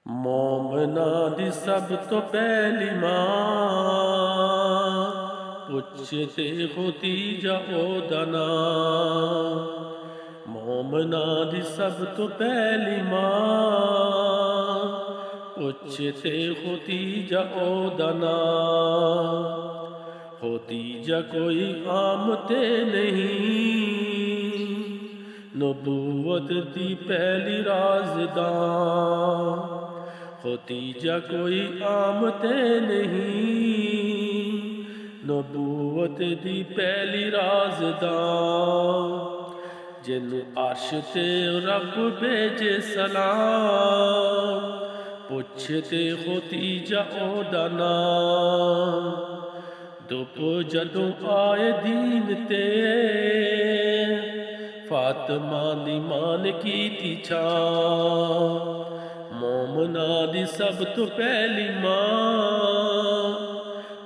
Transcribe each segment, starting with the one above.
मोमना दी सब तो पहली मां पुछते खदीजा ओदा नां। मोमना दी सब तो पहली मां पुछते खदीजा ओदा नां। खदीजा कोई आम ते नहीं, नबूवत दी पहली राज़दां। खदीजा कोई आम ते नहीं, नबूवत दी पहली राज़दां। जिन्नू अर्श ते रब भेजे सलाम, पुछते खदीजा ओदा नां। दुप जदों आए दीन ते, फातिमा दी मान कीती छां। मोमना दी सब तो पहली मां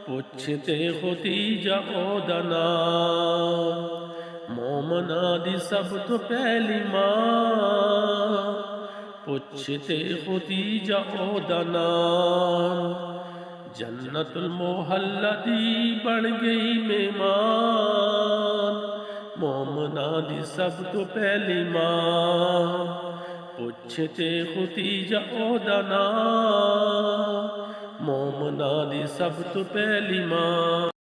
पुछते खदीजा ओदा नां। मोमना दी सब तो पहली मां पुछते खदीजा ओदा नां। जन्नतुल मोहल्ला दी बन गई मेहमान, मोमना दी सब तो पहली मां पुछते खदीजा ओदा नां। मोमना दी सब तो पहली मां।